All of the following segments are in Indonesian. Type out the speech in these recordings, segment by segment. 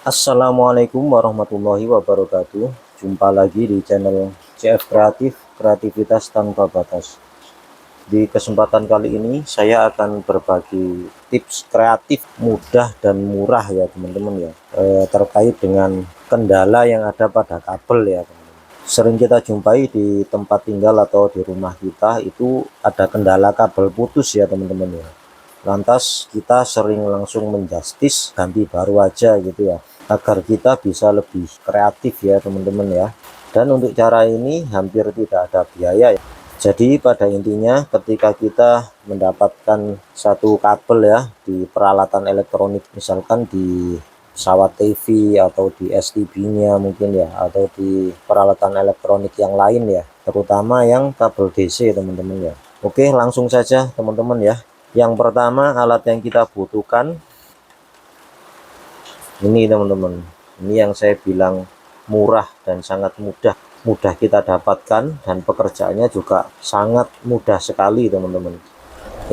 Assalamualaikum warahmatullahi wabarakatuh. Jumpa lagi di channel CF Kreatif, Kreativitas Tanpa Batas. Di kesempatan kali ini saya akan berbagi tips kreatif mudah dan murah ya teman-teman ya, terkait dengan kendala yang ada pada kabel ya teman-teman. Sering kita jumpai di tempat tinggal atau di rumah kita itu ada kendala kabel putus ya teman-teman ya. Lantas kita sering langsung menjustis ganti baru aja gitu ya, agar kita bisa lebih kreatif ya teman-teman ya. Dan untuk cara ini hampir tidak ada biaya ya. Jadi pada intinya ketika kita mendapatkan satu kabel ya di peralatan elektronik, misalkan di pesawat TV atau di STB-nya mungkin ya, atau di peralatan elektronik yang lain ya, terutama yang kabel DC teman-teman ya. Oke, langsung saja teman-teman ya. Yang pertama, alat yang kita butuhkan ini teman-teman. Ini yang saya bilang murah dan sangat mudah kita dapatkan, dan pekerjaannya juga sangat mudah sekali teman-teman.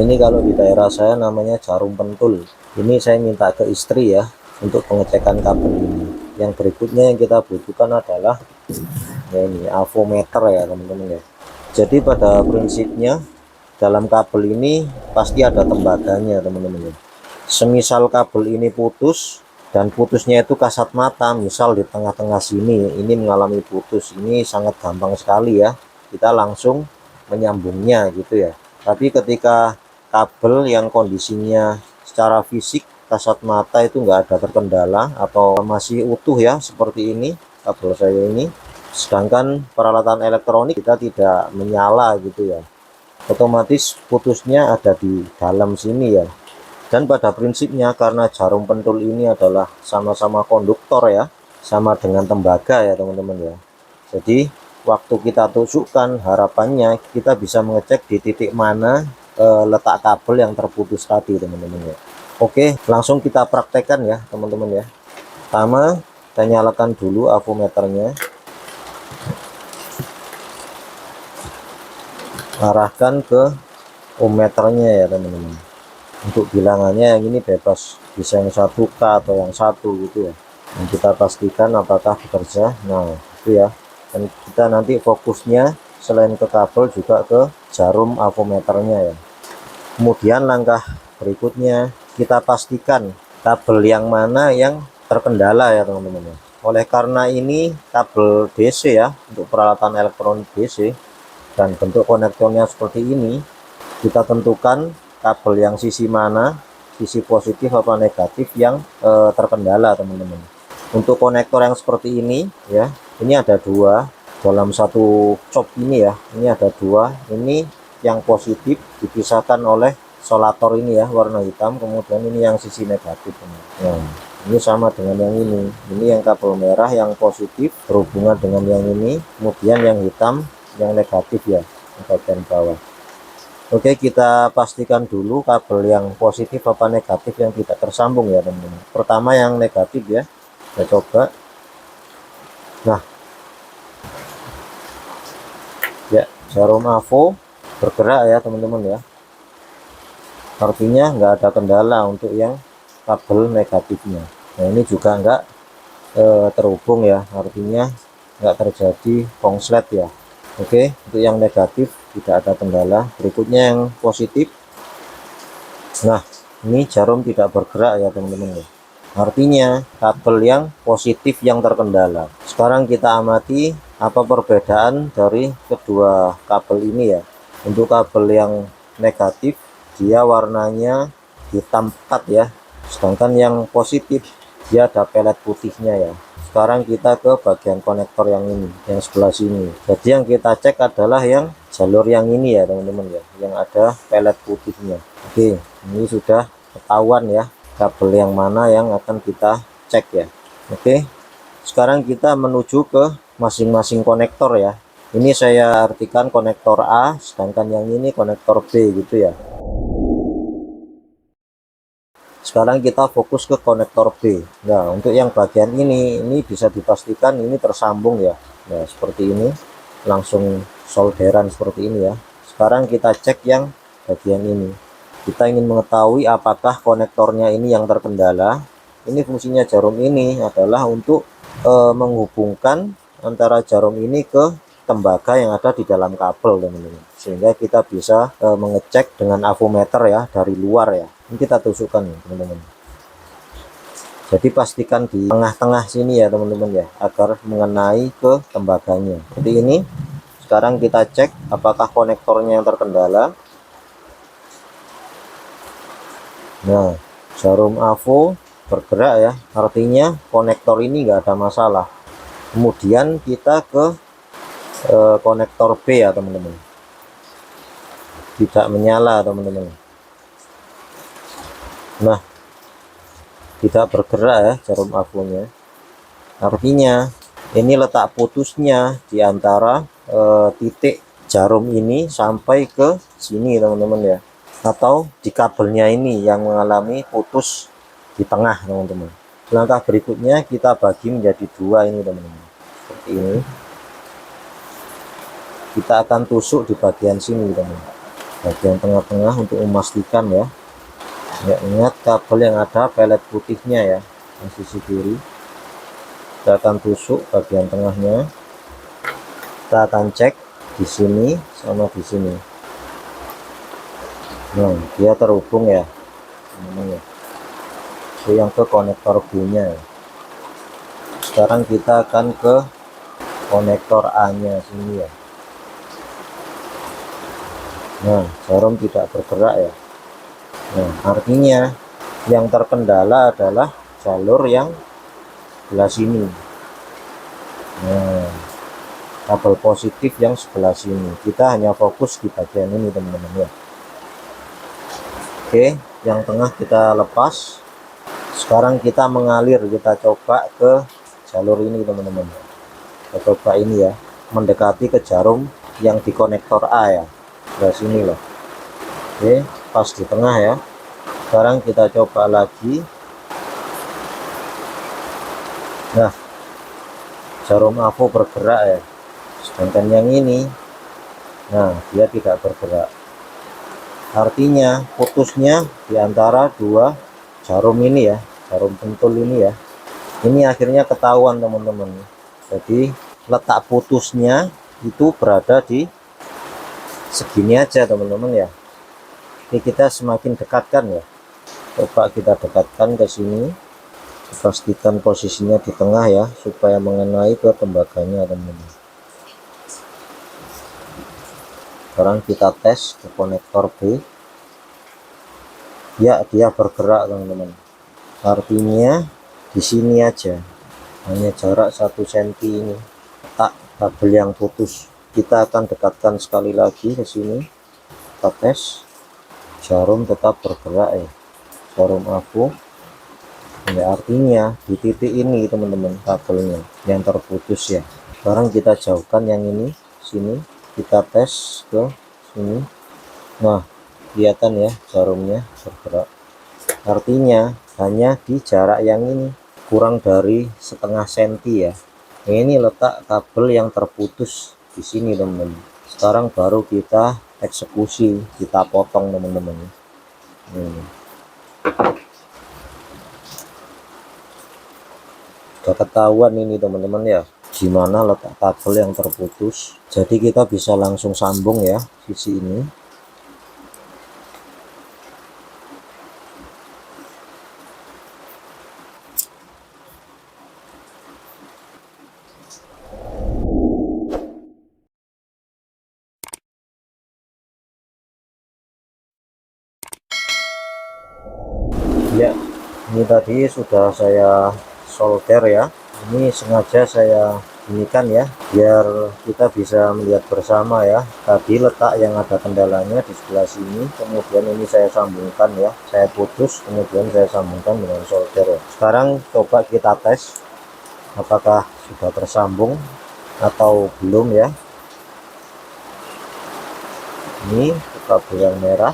Ini kalau di daerah saya namanya jarum pentul. Ini saya minta ke istri ya untuk pengecekan kabel ini. Yang berikutnya yang kita butuhkan adalah ya ini avometer ya teman-teman ya. Jadi pada prinsipnya dalam kabel ini pasti ada tembaganya teman-teman ya. Semisal kabel ini putus, dan putusnya itu kasat mata, misal di tengah-tengah sini ini mengalami putus, ini sangat gampang sekali ya, kita langsung menyambungnya gitu ya. Tapi ketika kabel yang kondisinya secara fisik kasat mata itu enggak ada terkendala atau masih utuh ya seperti ini kabel saya ini, sedangkan peralatan elektronik kita tidak menyala gitu ya, otomatis putusnya ada di dalam sini ya. Dan pada prinsipnya karena jarum pentul ini adalah sama-sama konduktor ya, sama dengan tembaga ya teman-teman ya. Jadi waktu kita tusukkan, harapannya kita bisa mengecek di titik mana letak kabel yang terputus tadi teman-teman ya. Oke, langsung kita praktekkan ya teman-teman ya. Pertama, kita nyalakan dulu avometernya, arahkan ke ohmmeternya ya teman-teman. Untuk bilangannya yang ini bebas, bisa yang 1K atau yang 1 gitu ya. Dan kita pastikan apakah bekerja. Nah itu ya, dan kita nanti fokusnya selain ke kabel juga ke jarum avometernya ya. Kemudian langkah berikutnya kita pastikan kabel yang mana yang terkendala ya teman-teman. Oleh karena ini kabel DC ya, untuk peralatan elektronik DC, dan bentuk konektornya seperti ini, kita tentukan kabel yang sisi mana, sisi positif apa negatif yang terkendala teman-teman. Untuk konektor yang seperti ini ya, ini ada dua dalam satu chop ini ya, ini ada dua, ini yang positif dipisahkan oleh solator ini ya warna hitam, kemudian ini yang sisi negatif. Nah ini sama dengan yang ini yang kabel merah yang positif berhubungan dengan yang ini, kemudian yang hitam yang negatif ya, bagian bawah. Oke, kita pastikan dulu kabel yang positif apa negatif yang tidak tersambung ya teman-teman. Pertama yang negatif ya, kita coba. Nah ya, jarum avo bergerak ya teman-teman ya, artinya nggak ada kendala untuk yang kabel negatifnya. Nah ini juga nggak terhubung ya, artinya nggak terjadi konslet ya. Oke, untuk yang negatif tidak ada kendala. Berikutnya yang positif. Nah ini jarum tidak bergerak ya teman-teman ya, artinya kabel yang positif yang terkendala. Sekarang kita amati apa perbedaan dari kedua kabel ini ya. Untuk kabel yang negatif dia warnanya hitam pekat ya, sedangkan yang positif dia ada pelet putihnya ya. Sekarang kita ke bagian konektor yang ini, yang sebelah sini. Jadi yang kita cek adalah yang jalur yang ini ya teman-teman ya, yang ada pelet putihnya. Oke, ini sudah ketahuan ya kabel yang mana yang akan kita cek ya. Oke, sekarang kita menuju ke masing-masing konektor ya. Ini saya artikan konektor A, sedangkan yang ini konektor B gitu ya. Sekarang kita fokus ke konektor B. Nah untuk yang bagian ini bisa dipastikan ini tersambung ya. Nah seperti ini, langsung solderan seperti ini ya. Sekarang kita cek yang bagian ini. Kita ingin mengetahui apakah konektornya ini yang terkendala Ini fungsinya jarum ini adalah untuk menghubungkan antara jarum ini ke tembaga yang ada di dalam kabel, teman-teman, sehingga kita bisa mengecek dengan avometer ya dari luar ya. Ini kita tusukkan ya, teman-teman. Jadi pastikan di tengah-tengah sini ya, teman-teman ya, agar mengenai ke tembaganya. Jadi ini sekarang kita cek apakah konektornya yang terkendala. Nah, jarum avo bergerak ya, artinya konektor ini enggak ada masalah. Kemudian kita ke konektor B ya, teman-teman. Tidak menyala, teman-teman. Nah, tidak bergerak ya jarum avonya. Artinya ini letak putusnya di antara titik jarum ini sampai ke sini, teman-teman ya, atau di kabelnya ini yang mengalami putus di tengah, teman-teman. Langkah berikutnya kita bagi menjadi dua ini, teman-teman, seperti ini. Kita akan tusuk di bagian sini, teman-teman, bagian tengah-tengah, untuk memastikan ya. Ya, ingat kabel yang ada pelet putihnya ya, di sisi kiri. Kita akan tusuk bagian tengahnya. Kita akan cek di sini sama di sini. Nah, dia terhubung ya, teman-teman ya. Itu yang ke konektor B-nya. Sekarang kita akan ke konektor A-nya sini ya. Nah, jarum tidak bergerak ya. Nah, artinya yang terkendala adalah jalur yang sebelah sini. Nah, kabel positif yang sebelah sini. Kita hanya fokus di bagian ini, teman-teman ya. Oke, yang tengah kita lepas. Sekarang kita mengalir, kita coba ke jalur ini, teman-teman. Kita coba ini ya, mendekati ke jarum yang di konektor A ya, sebelah sini loh. Oke, pas di tengah ya. Sekarang kita coba lagi. Nah, jarum avo bergerak ya, sedangkan yang ini, nah, dia tidak bergerak. Artinya putusnya di antara dua jarum ini ya, jarum pentul ini ya. Ini akhirnya ketahuan, teman-teman. Jadi letak putusnya itu berada di segini aja, teman-teman ya. Ini kita semakin dekatkan ya. Coba kita dekatkan ke sini. Pastikan posisinya di tengah ya, supaya mengenai ke tembaganya, teman-teman. Sekarang kita tes ke konektor B. Ya, dia bergerak, teman-teman. Artinya di sini aja, hanya jarak 1 cm ini tak kabel yang putus. Kita akan dekatkan sekali lagi ke sini. Kita tes. Jarum tetap bergerak ya, jarum avo. Ya, artinya di titik ini, teman-teman, kabelnya yang terputus ya. Sekarang kita jauhkan yang ini sini. Kita tes ke sini. Nah, kelihatan ya jarumnya bergerak. Artinya hanya di jarak yang ini, kurang dari setengah senti ya. Ini letak kabel yang terputus di sini, teman-teman. Sekarang baru kita eksekusi, kita potong, teman-teman. Sudah ketahuan ini, teman-teman ya, gimana letak kabel yang terputus. Jadi kita bisa langsung sambung ya sisi ini. Ya, ini tadi sudah saya solder ya. Ini sengaja saya inikan ya, biar kita bisa melihat bersama ya. Tadi letak yang ada kendalanya di sebelah sini, kemudian ini saya sambungkan ya, saya putus, kemudian saya sambungkan dengan solder ya. Sekarang coba kita tes apakah sudah tersambung atau belum ya. Ini kabel yang merah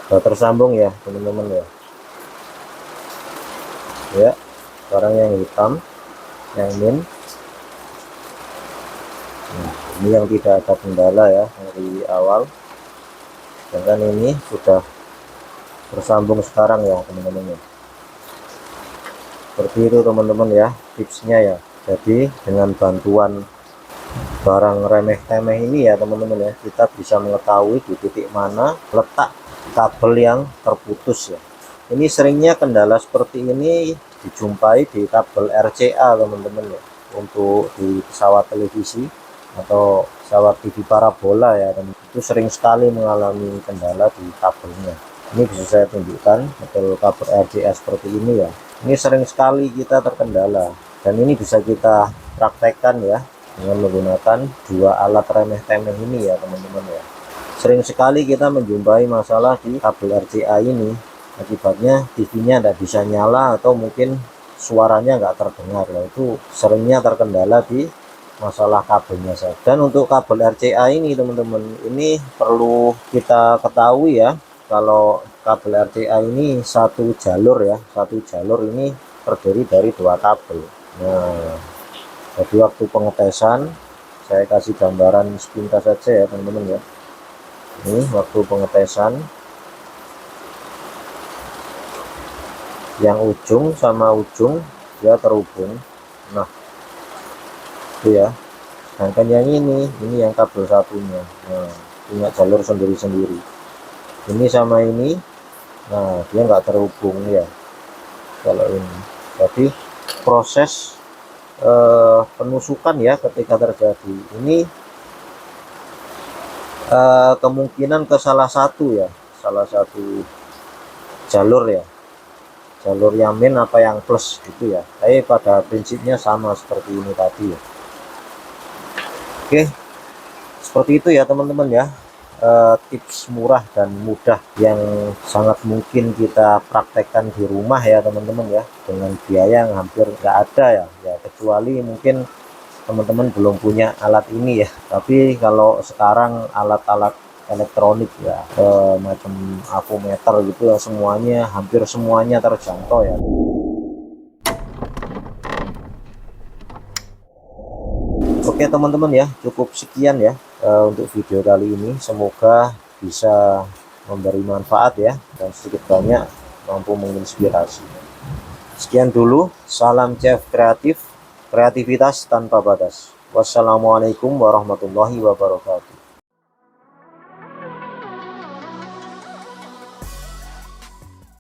sudah tersambung ya, teman-teman ya. Ya, sekarang yang hitam, yang min. Nah, ini yang tidak ada kendala ya dari awal. Sedangkan ini sudah bersambung sekarang ya teman-teman ya. Seperti itu teman-teman ya tipsnya ya. Jadi dengan bantuan barang remeh-temeh ini ya teman-teman ya, kita bisa mengetahui di titik mana letak kabel yang terputus ya. Ini seringnya kendala seperti ini dijumpai di kabel RCA teman-teman ya, untuk di pesawat televisi atau pesawat TV parabola ya, dan itu sering sekali mengalami kendala di kabelnya. Ini bisa saya tunjukkan kabel RCA seperti ini ya. Ini sering sekali kita terkendala, dan ini bisa kita praktekkan ya dengan menggunakan dua alat remeh-temeh ini ya teman-teman ya. Sering sekali kita menjumpai masalah di kabel RCA ini, akibatnya TV-nya tidak bisa nyala atau mungkin suaranya nggak terdengar. Nah, itu seringnya terkendala di masalah kabelnya saja. Dan untuk kabel RCA ini teman-teman, ini perlu kita ketahui ya, kalau kabel RCA ini satu jalur ya, satu jalur ini terdiri dari dua kabel. Nah, jadi waktu pengetesan saya kasih gambaran sepintas saja ya teman-teman ya. Ini waktu pengetesan, yang ujung sama ujung dia terhubung. Nah itu ya, sedangkan yang ini yang kabel satunya, nah punya jalur sendiri-sendiri. Ini sama ini, nah dia nggak terhubung ya kalau ini. Jadi proses penusukan ya ketika terjadi ini kemungkinan ke salah satu jalur ya, jalur yang min apa yang plus gitu ya. Tapi pada prinsipnya sama seperti ini tadi ya. Oke, seperti itu ya teman-teman ya, tips murah dan mudah yang sangat mungkin kita praktekkan di rumah ya teman-teman ya, dengan biaya yang hampir nggak ada ya, kecuali mungkin teman-teman belum punya alat ini ya. Tapi kalau sekarang alat-alat elektronik ya, macam avometer gitu ya, semuanya hampir semuanya terjangkau ya. Oke teman-teman ya, cukup sekian ya untuk video kali ini. Semoga bisa memberi manfaat ya, dan sedikit banyak mampu menginspirasi. Sekian dulu, salam chef kreatif, kreativitas tanpa batas. Wassalamualaikum warahmatullahi wabarakatuh.